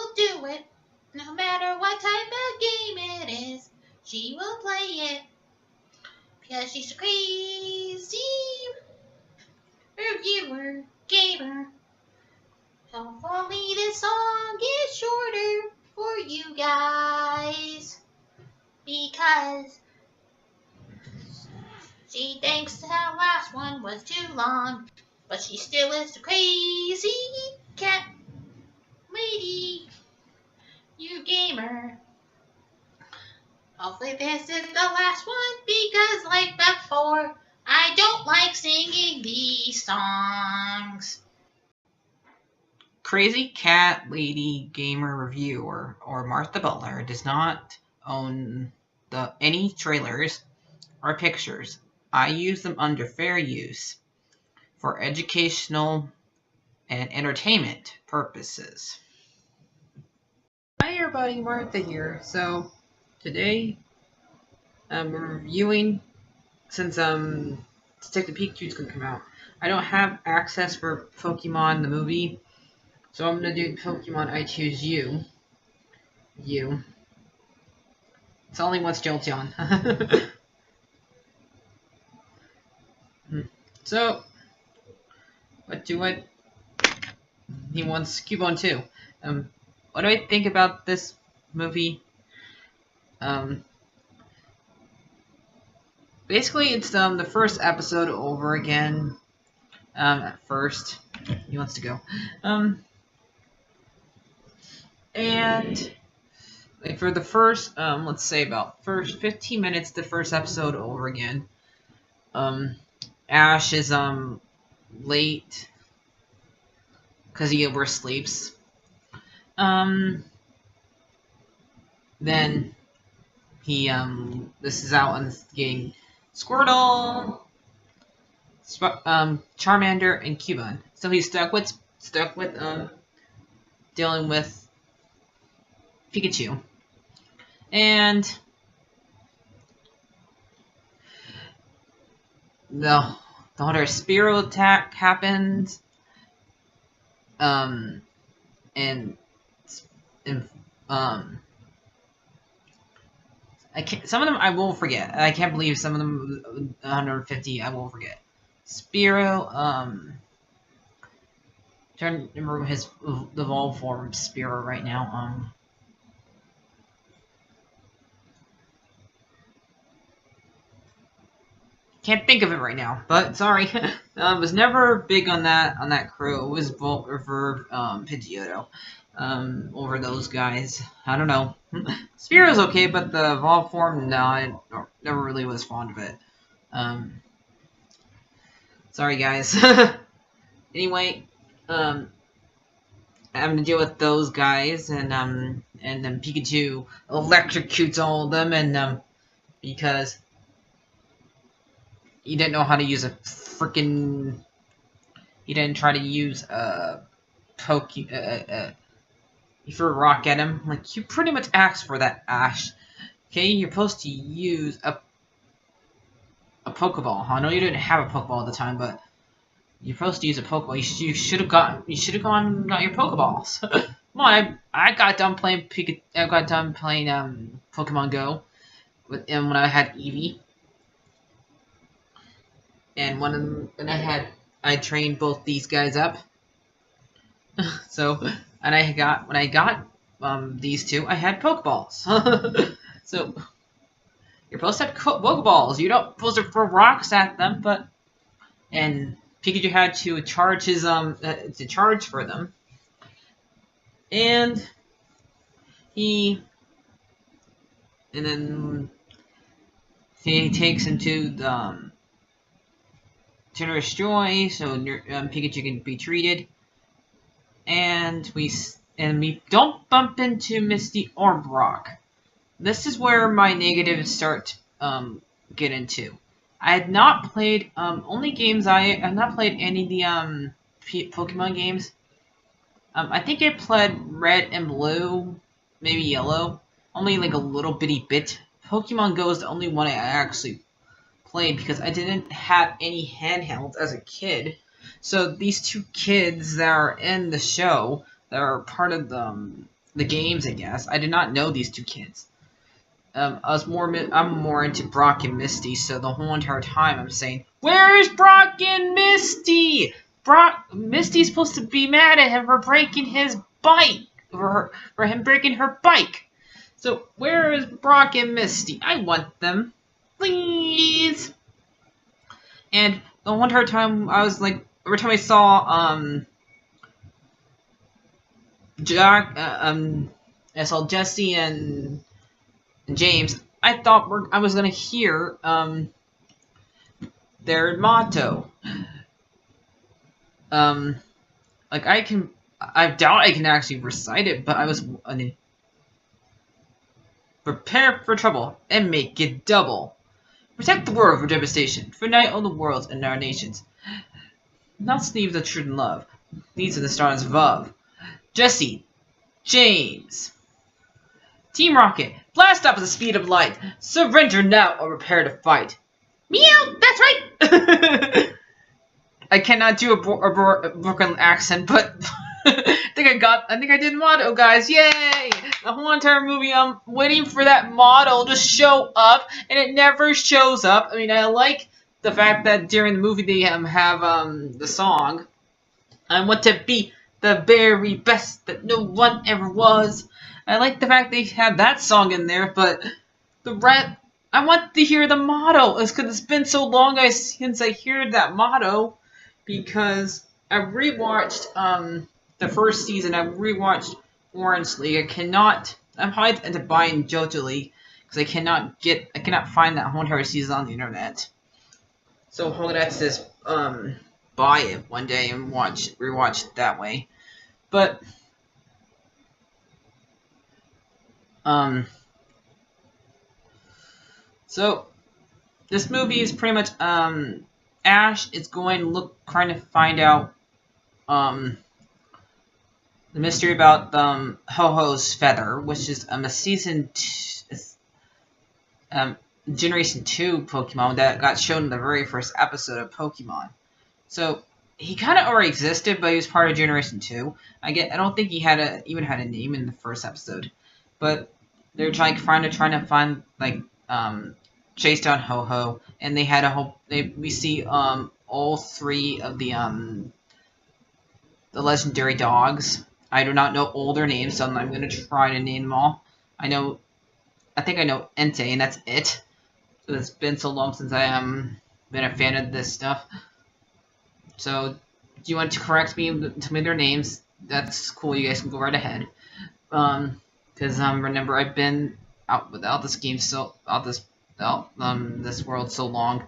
will do it. No matter what type of game it is, she will play it. Because she's a crazy reviewer, gamer. Hopefully this song is shorter for you guys. Because she thinks the last one was too long. But she still is a crazy cat lady, you gamer. Hopefully this is the last one because like before, I don't like singing these songs. CrazyCatLady Gamer Reviewer or Martha Butler does not own any trailers or pictures. I use them under fair use for educational and entertainment purposes. Hi everybody, Martha here. So today we're reviewing, since Detective Pikachu's gonna come out. I don't have access for Pokemon the movie, so I'm gonna do Pokemon I Choose You. It's only one Jolteon. So he wants Cubone too. What do I think about this movie? Basically, it's the first episode over again. At first, he wants to go. And like for the first, let's say about first 15 minutes, the first episode over again. Ash is late because he oversleeps. Then he this is out and getting Squirtle, Charmander, and Cubone. So he's stuck with dealing with Pikachu, and the whole Spiral attack happens, and I can't. Some of them I will forget. I can't believe some of them 150 I will forget. Spearow, trying to remember his evolved form Spearow right now. Can't think of it right now, but sorry. Was never big on that crew. It was Volt Reverb, Pidgeotto, over those guys. I don't know. Spearow's okay, but the evolved form, no, I never really was fond of it. Sorry guys. Anyway, I'm gonna deal with those guys, and then Pikachu electrocutes all of them, and because he didn't know how to use he didn't try to use he threw a rock at him. Like, you pretty much asked for that, Ash. Okay, you're supposed to use a Pokeball. I know you didn't have a Pokeball at the time, but you're supposed to use a Pokeball. You should have gone and got your Pokeballs. Come on, I got done playing Pokemon Go when I had Eevee. And when I trained both these guys up. So, and when I got these two, I had Pokeballs. So, you're supposed to have Pokeballs. You're not supposed to throw rocks at them, and Pikachu had to charge his to charge for them, and then he takes him to the Generous Joy, so Pikachu can be treated, and we don't bump into Misty or Brock. This is where my negatives start get into. I had not played only games. I have not played any of the Pokemon games. I think I played Red and Blue, maybe Yellow, only like a little bitty bit. Pokemon Go is the only one I actually played because I didn't have any handhelds as a kid. So these two kids that are in the show, that are part of the the games, I guess. I did not know these two kids. I'm more into Brock and Misty, so the whole entire time I'm saying, "Where's Brock and Misty?" Misty's supposed to be mad at him for breaking his bike, for him breaking her bike. So where is Brock and Misty? I want them, please. And the whole entire time I was like, every time I saw I saw Jesse and James, I thought I was gonna hear their motto. Like I doubt I can actually recite it, but I was prepare for trouble and make it double. Protect the world from devastation, for unite all the worlds and our nations. Not sleeves of truth and love, these are the stars above. Jesse, James, Team Rocket, blast off at the speed of light. Surrender now or prepare to fight. Meow, that's right. I cannot do a Brooklyn accent, but I think I did motto, guys. Yay! The whole entire movie, I'm waiting for that motto to show up, and it never shows up. I mean, I like the fact that during the movie they have the song, "I want to be the very best that no one ever was." I like the fact they have that song in there, but I want to hear the motto. It's because it's been so long since I heard that motto, because I rewatched the first season. I rewatched Orange League. I'm probably end up buying JoJo League because I cannot find that whole entire season on the internet. So all that says buy it one day and rewatch it that way. But so this movie is pretty much Ash is going to trying to find out the mystery about Ho-Ho's feather, which is a Generation 2 Pokemon that got shown in the very first episode of Pokemon. So he kind of already existed, but he was part of Generation 2. I don't think he even had a name in the first episode, but they're trying to find like chase down Ho-Ho, and they had we see all three of the legendary dogs. I do not know all their names, so I'm going to try to name them all. I think I know Entei, and that's it. So it's been so long since I been a fan of this stuff. So, do you want to correct me? Tell me their names. That's cool. You guys can go right ahead. Because remember, I've been out without this game this world so long.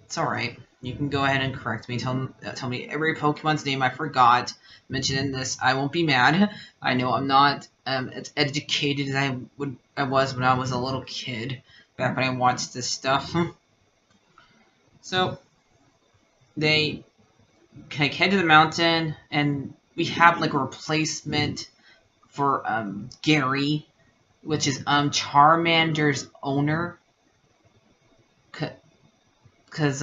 It's all right. You can go ahead and correct me. Tell me every Pokemon's name I forgot mentioned in this. I won't be mad. I know I'm not as educated as I was when I was a little kid, back when I watched this stuff. So they head to the mountain, and we have like a replacement for Gary, which is Charmander's owner. Because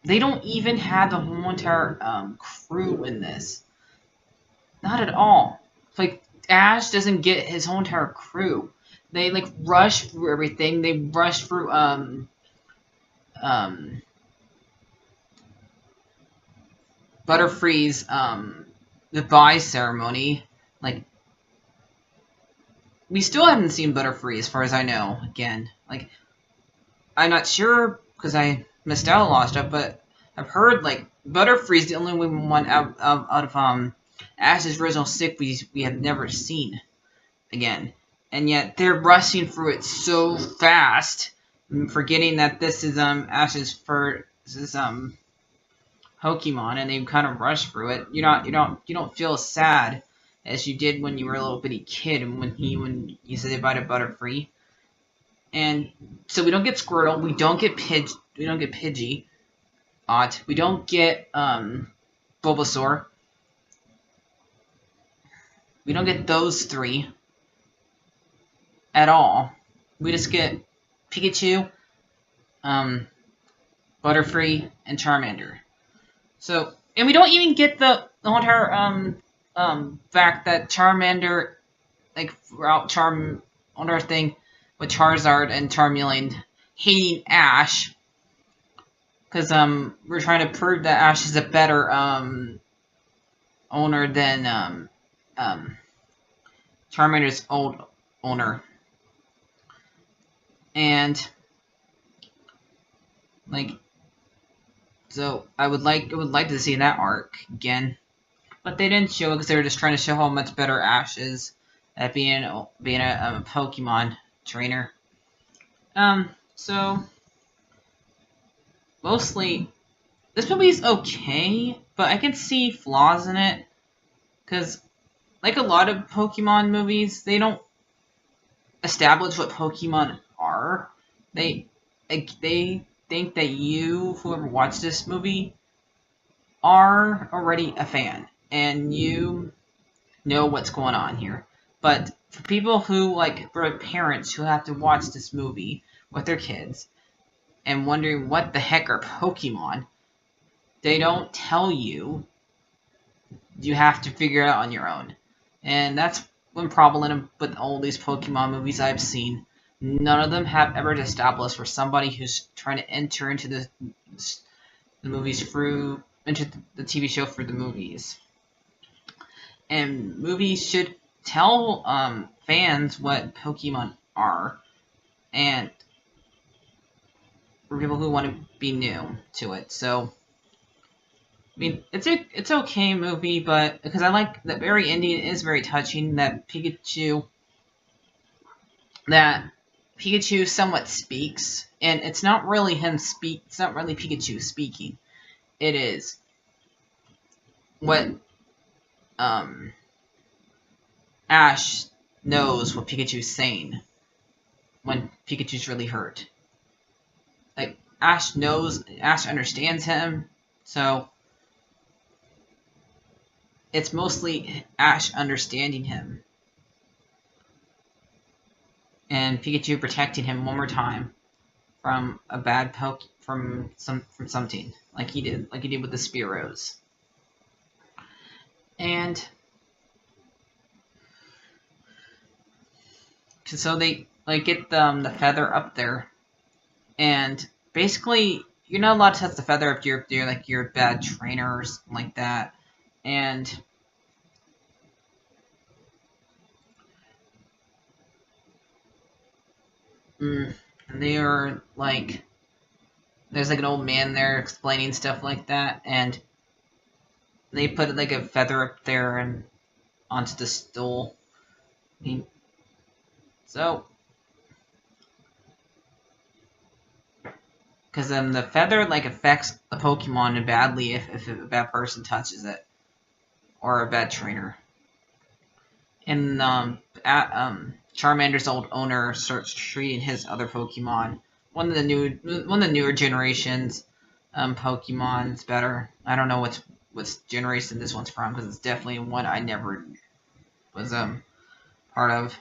they don't even have the whole entire crew in this. Not at all. Like, Ash doesn't get his whole entire crew. They like rush through everything. They rush through Butterfree's goodbye ceremony. Like, we still haven't seen Butterfree as far as I know. Again, like, I'm not sure because I missed out on a lot of stuff, but I've heard like Butterfree's the only one out of Ash's original 6 we have never seen again, and yet they're rushing through it so fast, forgetting that this is Ash's first Pokemon, and they kind of rush through it. You don't feel as sad as you did when you were a little bitty kid and when you said goodbye to Butterfree. And so we don't get Squirtle, we don't get Pidgey, we don't get Bulbasaur. We don't get those 3 at all. We just get Pikachu, Butterfree, and Charmander. So And we don't even get the entire fact that Charmander, like throughout Charmander thing with Charizard and Charmeleon hating Ash, because we're trying to prove that Ash is a better owner than Charmander's old owner. And like, so I would like to see that arc again, but they didn't show it because they were just trying to show how much better Ash is at being a Pokemon trainer. So mostly this movie is okay, but I can see flaws in it because, like a lot of Pokemon movies, they don't establish what Pokemon are. They think that you, whoever watched this movie, are already a fan and you know what's going on here. But for people who, like, for parents who have to watch this movie with their kids and wondering what the heck are Pokemon, they don't tell you. You have to figure it out on your own. And that's one problem with all these Pokemon movies I've seen. None of them have ever established for somebody who's trying to enter into the movies through, into the TV show for the movies. And movies should tell fans what Pokemon are, and for people who want to be new to it. So, I mean, it's okay movie, but because I like the very ending is very touching. That Pikachu somewhat speaks, and it's not really him speak. It's not really Pikachu speaking. It is what Ash knows what Pikachu's saying when Pikachu's really hurt. Like, Ash understands him, so it's mostly Ash understanding him and Pikachu protecting him one more time from a bad from something like he did with the Spearows. And so they get the feather up there, and basically you're not allowed to touch the feather if you're a bad trainer or something like that. And they are like, there's like an old man there explaining stuff like that, and they put like a feather up there and onto the stool. So, because then the feather like affects the Pokemon badly if a bad person touches it, or a bad trainer. And Charmander's old owner starts treating his other Pokemon, one of the newer generations Pokemon's better. I don't know what's generation this one's from, because it's definitely one I never was part of.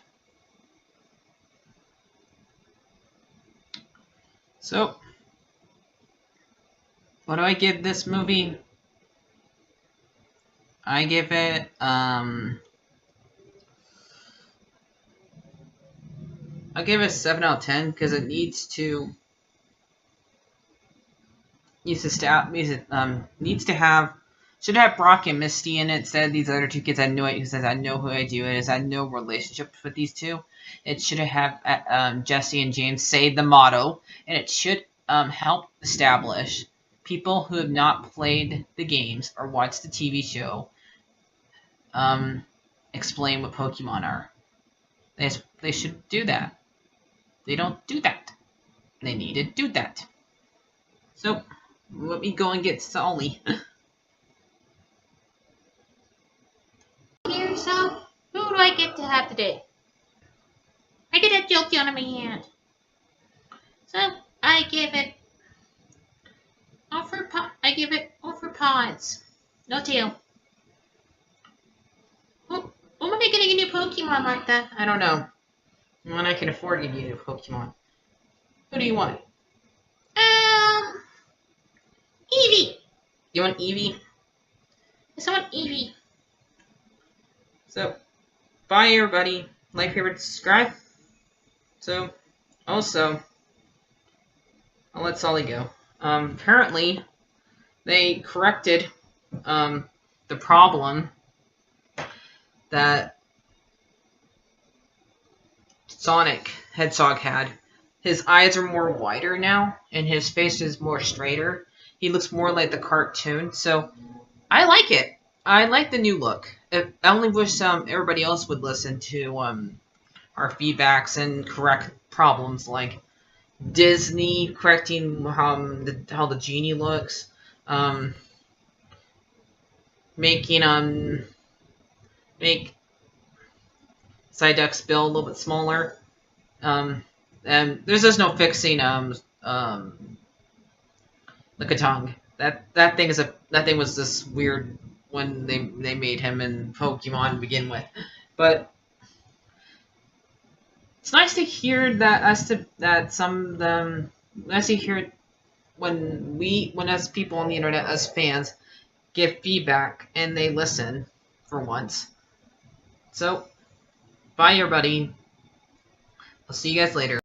So, what do I give this movie? I give it I'll give it a 7 out of 10 because it should have Brock and Misty in it instead of these other two kids. I know it because I know who I do it is. I know relationships with these two. It should have Jesse and James say the motto, and it should help establish people who have not played the games or watched the TV show. Explain what Pokemon are. They should do that. They don't do that. They need to do that. So, let me go and get Sully. Here, so who do I get to have today? I get a Jolteon on my hand. So, I give it offer pods. No tail. Oh, when am I getting a new Pokemon, Martha? I don't know. When I can afford to get you a Pokemon. Who do you want? Eevee. You want Eevee? Is someone Eevee? So, bye everybody. Like, favorite, subscribe. So, also, I'll let Sully go. Apparently, they corrected, the problem that Sonic Hedgehog had. His eyes are more wider now, and his face is more straighter. He looks more like the cartoon, so I like it. I like the new look. I only wish everybody else would listen to our feedbacks and correct problems like Disney correcting how the genie looks, making make Psyduck's bill a little bit smaller. And there's just no fixing Lickitung. That thing was just weird when they made him in Pokemon to begin with. But it's nice to hear that some of them nice to hear when as people on the internet, as fans, give feedback and they listen for once. So bye everybody. I'll see you guys later.